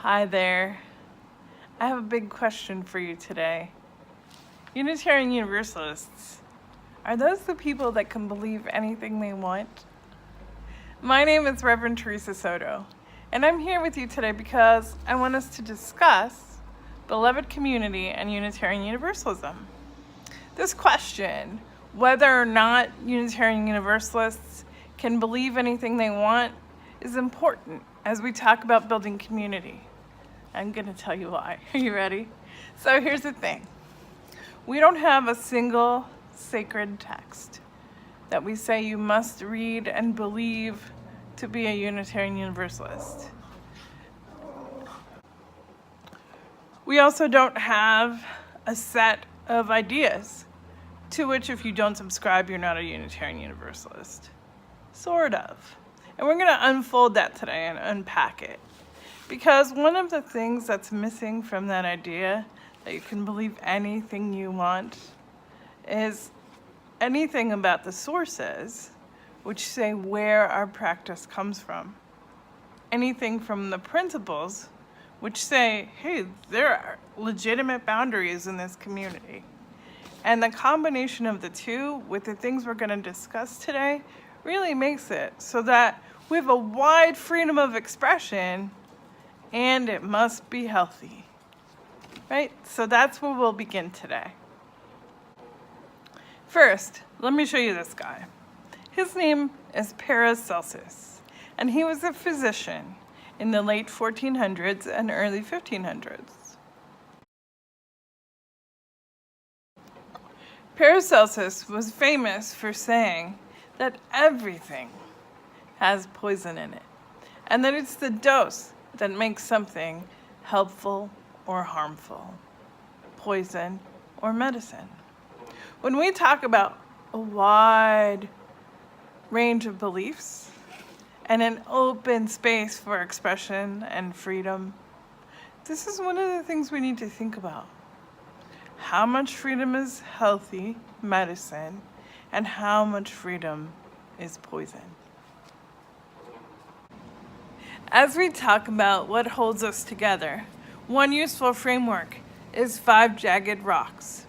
Hi there. I have a big question for you today. Unitarian Universalists, are those the people that can believe anything they want? My name is Reverend Teresa Soto, and I'm here with you today because I want us to discuss beloved community and Unitarian Universalism. This question, whether or not Unitarian Universalists can believe anything they want, is important as we talk about building community. I'm going to tell you why. Are you ready? So here's the thing. We don't have a single sacred text that we say you must read and believe to be a Unitarian Universalist. We also don't have a set of ideas to which if you don't subscribe, you're not a Unitarian Universalist. Sort of. And we're going to unfold that today and unpack it. Because one of the things that's missing from that idea that you can believe anything you want is anything about the sources which say where our practice comes from. Anything from the principles which say, hey, there are legitimate boundaries in this community. And the combination of the two with the things we're going to discuss today really makes it so that we have a wide freedom of expression and it must be healthy, right? So that's where we'll begin today. First, let me show you this guy. His name is Paracelsus, and he was a physician in the late 1400s and early 1500s. Paracelsus was famous for saying that everything has poison in it, and that it's the dose that makes something helpful or harmful, poison or medicine. When we talk about a wide range of beliefs and an open space for expression and freedom, this is one of the things we need to think about. How much freedom is healthy medicine and how much freedom is poison? As we talk about what holds us together, one useful framework is 5 jagged rocks.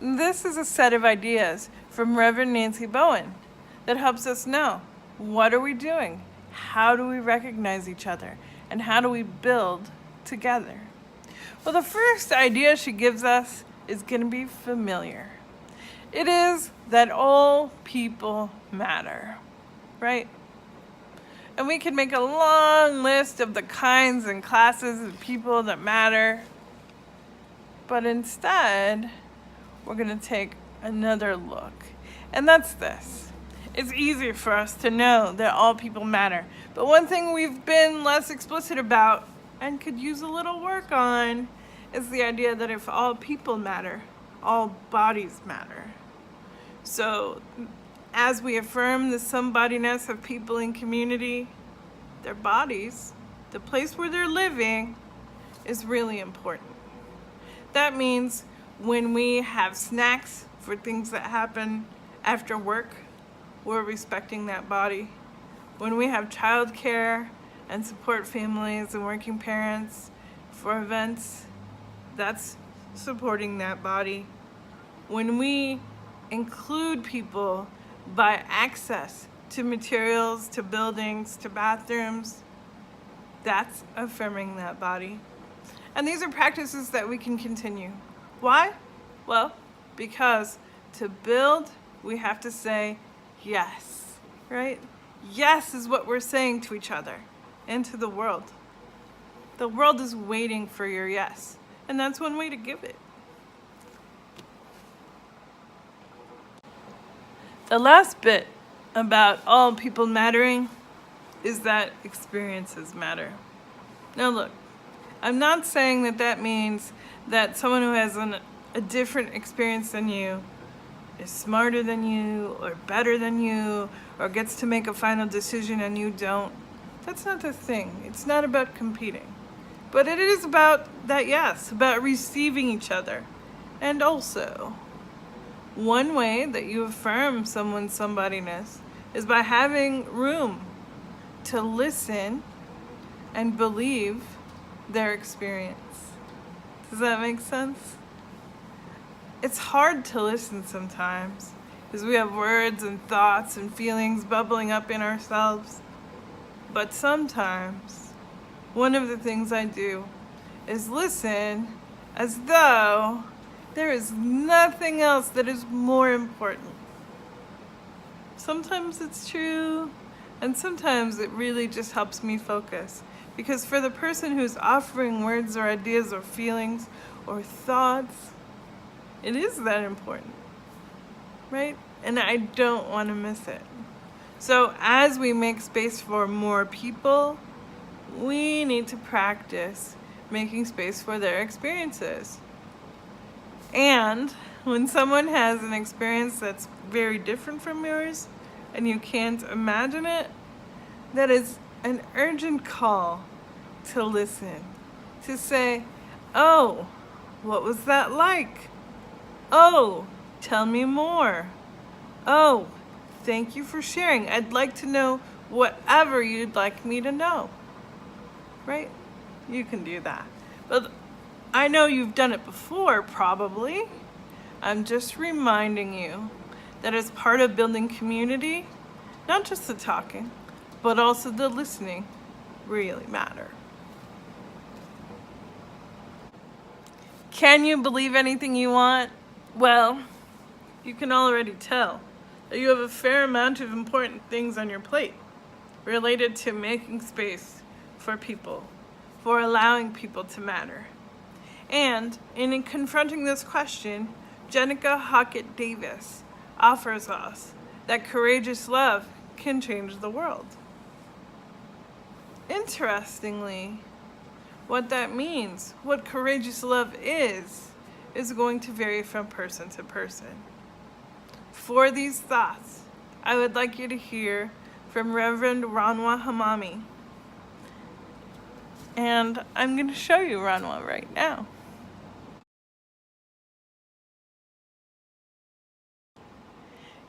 This is a set of ideas from Reverend Nancy Bowen that helps us know what are we doing, how do we recognize each other, and how do we build together. Well, the first idea she gives us is going to be familiar. It is that all people matter, right? And we can make a long list of the kinds and classes of people that matter. But instead, we're going to take another look. And that's this. It's easier for us to know that all people matter. But one thing we've been less explicit about and could use a little work on is the idea that if all people matter, all bodies matter. So as we affirm the somebodyness of people in community, their bodies, the place where they're living, is really important. That means when we have snacks for things that happen after work, we're respecting that body. When we have childcare and support families and working parents for events, that's supporting that body. When we include people by access to materials, to buildings, to bathrooms, that's affirming that body. And these are practices that we can continue. Why? Well, because to build, we have to say yes, right? Yes is what we're saying to each other and to the world. The world is waiting for your yes, and that's one way to give it. The last bit about all people mattering is that experiences matter. Now look, I'm not saying that that means that someone who has a different experience than you is smarter than you or better than you or gets to make a final decision and you don't. That's not the thing. It's not about competing. But it is about that yes, about receiving each other. And also, one way that you affirm someone's somebodyness is by having room to listen and believe their experience. Does that make sense? It's hard to listen sometimes because we have words and thoughts and feelings bubbling up in ourselves. But sometimes, one of the things I do is listen as though there is nothing else that is more important. Sometimes it's true, and sometimes it really just helps me focus. Because for the person who's offering words or ideas or feelings or thoughts, it is that important, right? And I don't want to miss it. So as we make space for more people, we need to practice making space for their experiences. And when someone has an experience that's very different from yours and you can't imagine it, that is an urgent call to listen, to say, oh, what was that like? Oh, tell me more. Oh, thank you for sharing. I'd like to know whatever you'd like me to know. Right? You can do that. But I know you've done it before, probably. I'm just reminding you that as part of building community, not just the talking, but also the listening really matter. Can you believe anything you want? Well, you can already tell that you have a fair amount of important things on your plate related to making space for people, for allowing people to matter. And in confronting this question, Jenica Hockett Davis offers us that courageous love can change the world. Interestingly, what that means, what courageous love is going to vary from person to person. For these thoughts, I would like you to hear from Reverend Ranwa Hamami. And I'm going to show you Ranwa right now.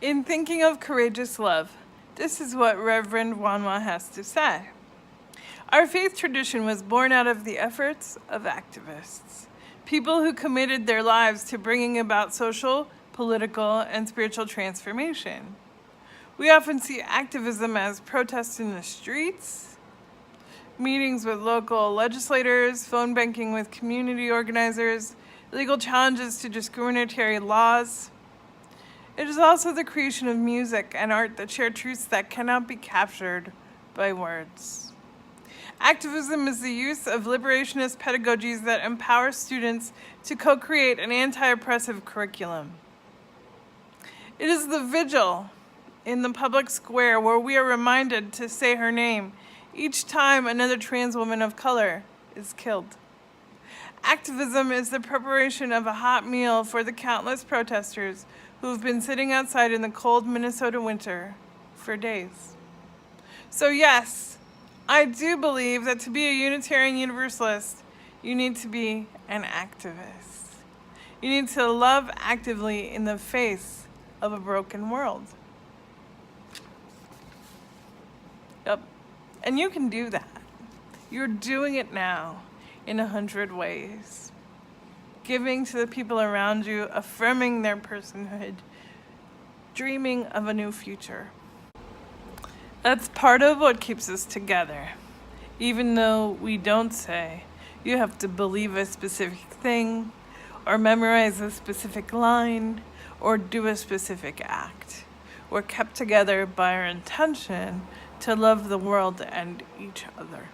In thinking of courageous love, this is what Reverend Ranwa has to say. Our faith tradition was born out of the efforts of activists, people who committed their lives to bringing about social, political, and spiritual transformation. We often see activism as protests in the streets, meetings with local legislators, phone banking with community organizers, legal challenges to discriminatory laws. It is also the creation of music and art that share truths that cannot be captured by words. Activism is the use of liberationist pedagogies that empower students to co-create an anti-oppressive curriculum. It is the vigil in the public square where we are reminded to say her name each time another trans woman of color is killed. Activism is the preparation of a hot meal for the countless protesters who have been sitting outside in the cold Minnesota winter for days. So yes, I do believe that to be a Unitarian Universalist, you need to be an activist. You need to love actively in the face of a broken world. Yep. And you can do that. You're doing it now in 100 ways. Giving to the people around you, affirming their personhood, dreaming of a new future. That's part of what keeps us together. Even though we don't say, you have to believe a specific thing, or memorize a specific line, or do a specific act. We're kept together by our intention to love the world and each other.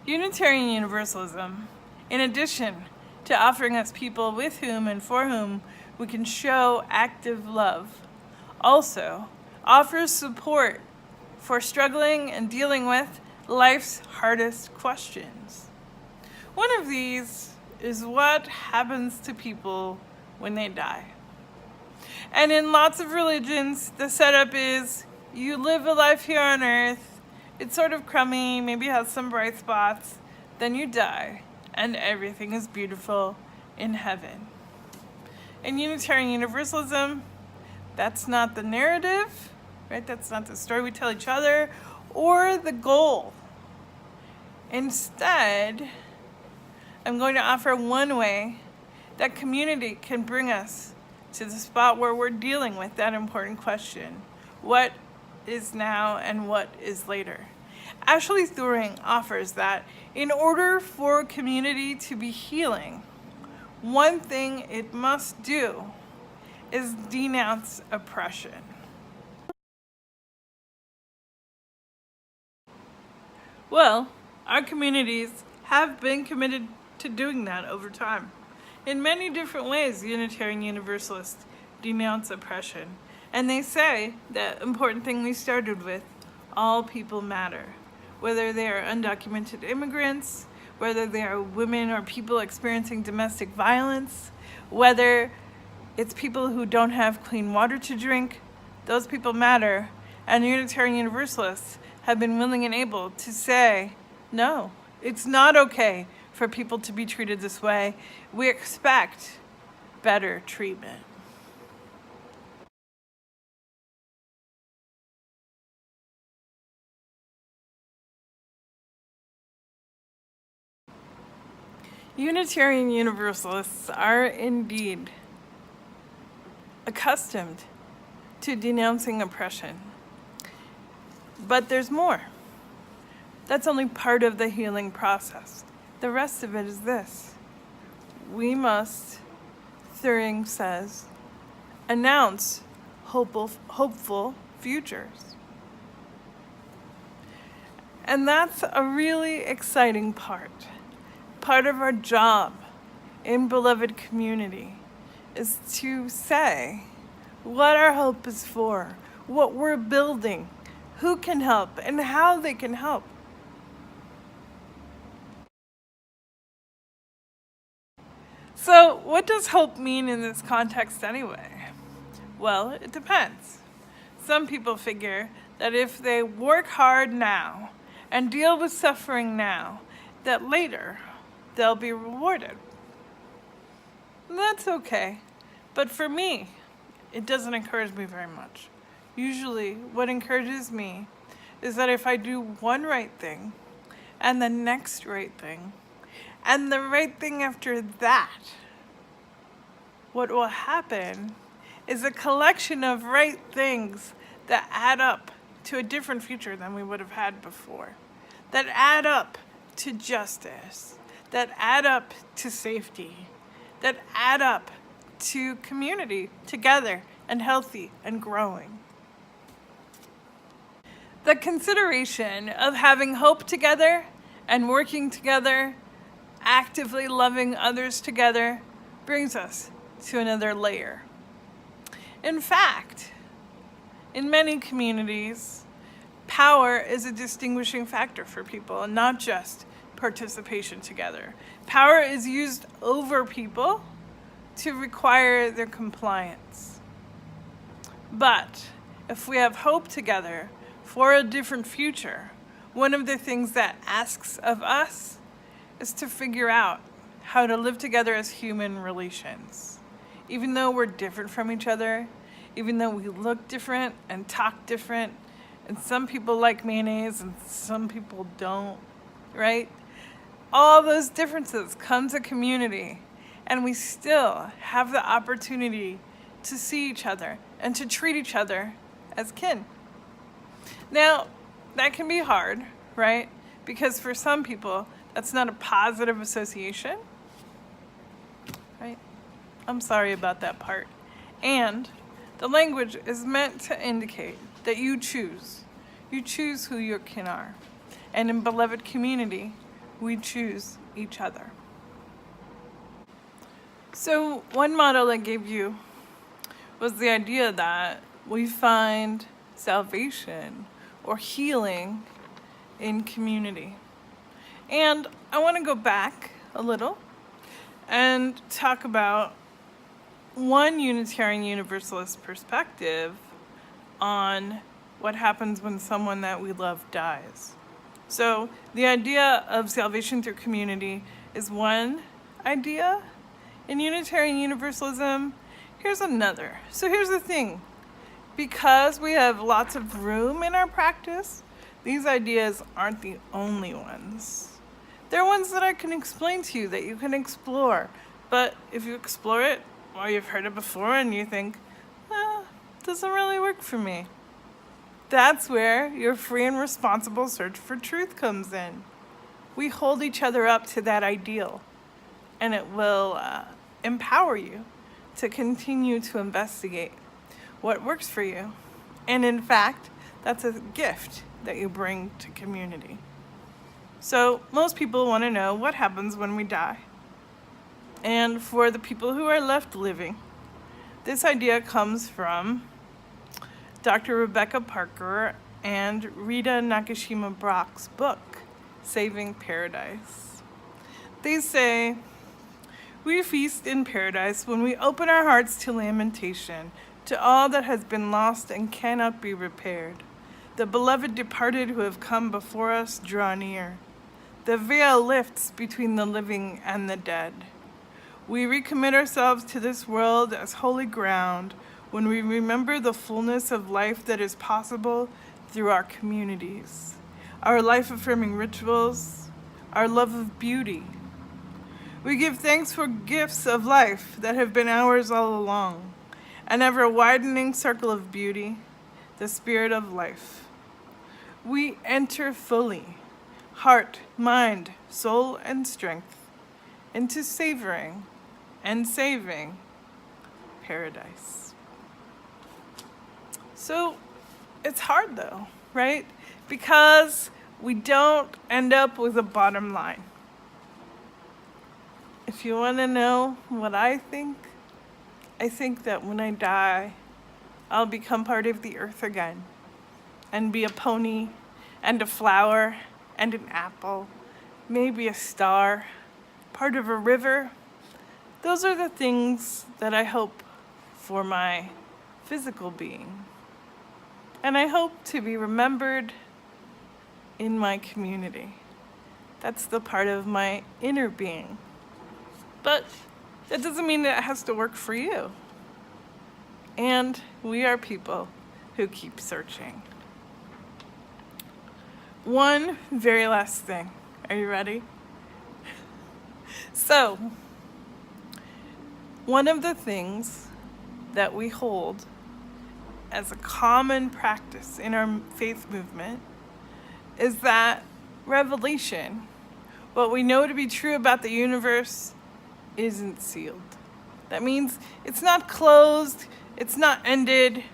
Unitarian Universalism, in addition to offering us people with whom and for whom we can show active love, also offers support for struggling and dealing with life's hardest questions. One of these is what happens to people when they die. And in lots of religions, the setup is you live a life here on earth, it's sort of crummy, maybe has some bright spots, then you die, and everything is beautiful in heaven. In Unitarian Universalism, that's not the narrative, right? That's not the story we tell each other or the goal. Instead, I'm going to offer one way that community can bring us to the spot where we're dealing with that important question. What is now and what is later? Ashley Thuring offers that in order for community to be healing, one thing it must do is denounce oppression. Well, our communities have been committed to doing that over time. In many different ways, Unitarian Universalists denounce oppression. And they say the important thing we started with, all people matter. Whether they are undocumented immigrants, whether they are women or people experiencing domestic violence, whether it's people who don't have clean water to drink, those people matter. And Unitarian Universalists have been willing and able to say, no, it's not okay for people to be treated this way. We expect better treatment. Unitarian Universalists are indeed accustomed to denouncing oppression. But there's more. That's only part of the healing process. The rest of it is this. We must, Thuring says, announce hopeful futures. And that's a really exciting part. Part of our job in beloved community is to say what our hope is for, what we're building, who can help, and how they can help. So, what does hope mean in this context anyway? Well, it depends. Some people figure that if they work hard now and deal with suffering now, that later they'll be rewarded. That's okay. But for me, it doesn't encourage me very much. Usually, what encourages me is that if I do one right thing, and the next right thing, and the right thing after that, what will happen is a collection of right things that add up to a different future than we would have had before, that add up to justice, that add up to safety, that add up to community together and healthy and growing. The consideration of having hope together and working together, actively loving others together, brings us to another layer. In fact, in many communities, power is a distinguishing factor for people, and not just participation together. Power is used over people to require their compliance. But if we have hope together for a different future, one of the things that asks of us is to figure out how to live together as human relations. Even though we're different from each other, even though we look different and talk different, and some people like mayonnaise and some people don't, right? All those differences come to community, and we still have the opportunity to see each other and to treat each other as kin. Now, that can be hard, right? Because for some people, that's not a positive association, right? I'm sorry about that part. And the language is meant to indicate that you choose. You choose who your kin are. And in beloved community, we choose each other. So one model I gave you was the idea that we find salvation or healing in community. And I want to go back a little and talk about one Unitarian Universalist perspective on what happens when someone that we love dies. So the idea of salvation through community is one idea in Unitarian Universalism. Here's another. So here's the thing. Because we have lots of room in our practice, these ideas aren't the only ones. They're ones that I can explain to you, that you can explore. But if you explore it, or you've heard it before and you think, doesn't really work for me, that's where your free and responsible search for truth comes in. We hold each other up to that ideal, and it will empower you to continue to investigate what works for you. And in fact, that's a gift that you bring to community. So most people want to know what happens when we die. And for the people who are left living, this idea comes from Dr. Rebecca Parker and Rita Nakashima Brock's book, Saving Paradise. They say, "We feast in paradise when we open our hearts to lamentation, to all that has been lost and cannot be repaired. The beloved departed who have come before us draw near. The veil lifts between the living and the dead. We recommit ourselves to this world as holy ground when we remember the fullness of life that is possible through our communities, our life-affirming rituals, our love of beauty. We give thanks for gifts of life that have been ours all along, an ever-widening circle of beauty, the spirit of life. We enter fully, heart, mind, soul, and strength, into savoring and saving paradise." So it's hard though, right? Because we don't end up with a bottom line. If you want to know what I think that when I die, I'll become part of the earth again and be a pony and a flower and an apple, maybe a star, part of a river. Those are the things that I hope for my physical being. And I hope to be remembered in my community. That's the part of my inner being. But that doesn't mean that it has to work for you. And we are people who keep searching. One very last thing. Are you ready? So, one of the things that we hold as a common practice in our faith movement is that revelation, what we know to be true about the universe, isn't sealed. That means it's not closed, it's not ended,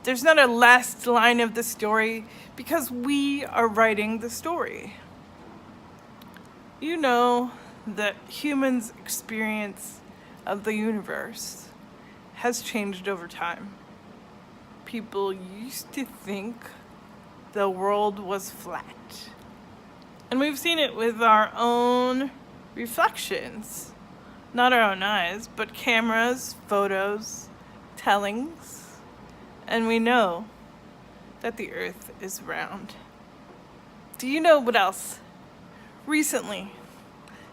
there's not a last line of the story, because we are writing the story. You know that humans' experience of the universe has changed over time. People used to think the world was flat. And we've seen it with our own reflections. Not our own eyes, but cameras, photos, tellings. And we know that the earth is round. Do you know what else? Recently,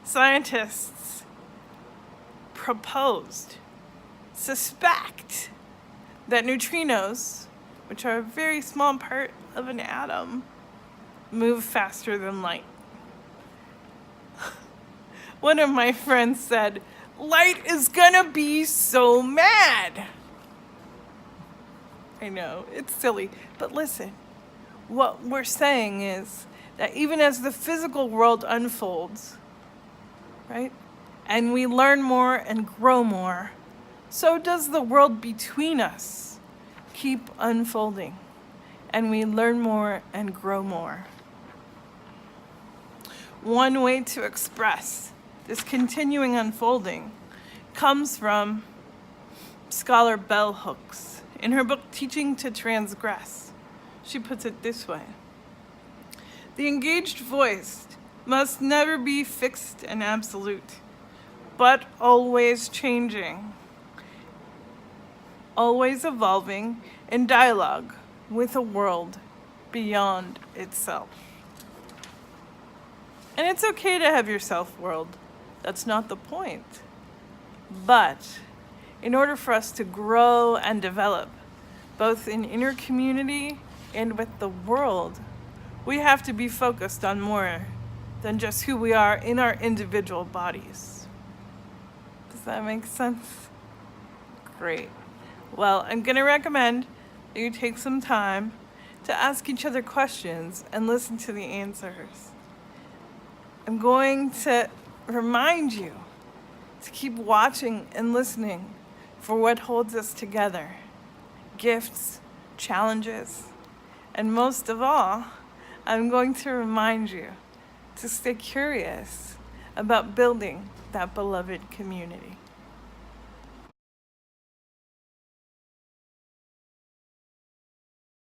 scientists suspect that neutrinos, which are a very small part of an atom, move faster than light. One of my friends said, "Light is gonna be so mad." I know, it's silly, but listen, what we're saying is that even as the physical world unfolds, right, and we learn more and grow more, so does the world between us keep unfolding, and we learn more and grow more. One way to express this continuing unfolding comes from scholar Bell Hooks. In her book, Teaching to Transgress, she puts it this way: "The engaged voice must never be fixed and absolute, but always changing, always evolving in dialogue with a world beyond itself." And it's okay to have your self-world. That's not the point. But in order for us to grow and develop, both in inner community and with the world, we have to be focused on more than just who we are in our individual bodies. Does that make sense? Great. Well, I'm going to recommend that you take some time to ask each other questions and listen to the answers. I'm going to remind you to keep watching and listening for what holds us together. Gifts, challenges, and most of all, I'm going to remind you to stay curious about building that beloved community.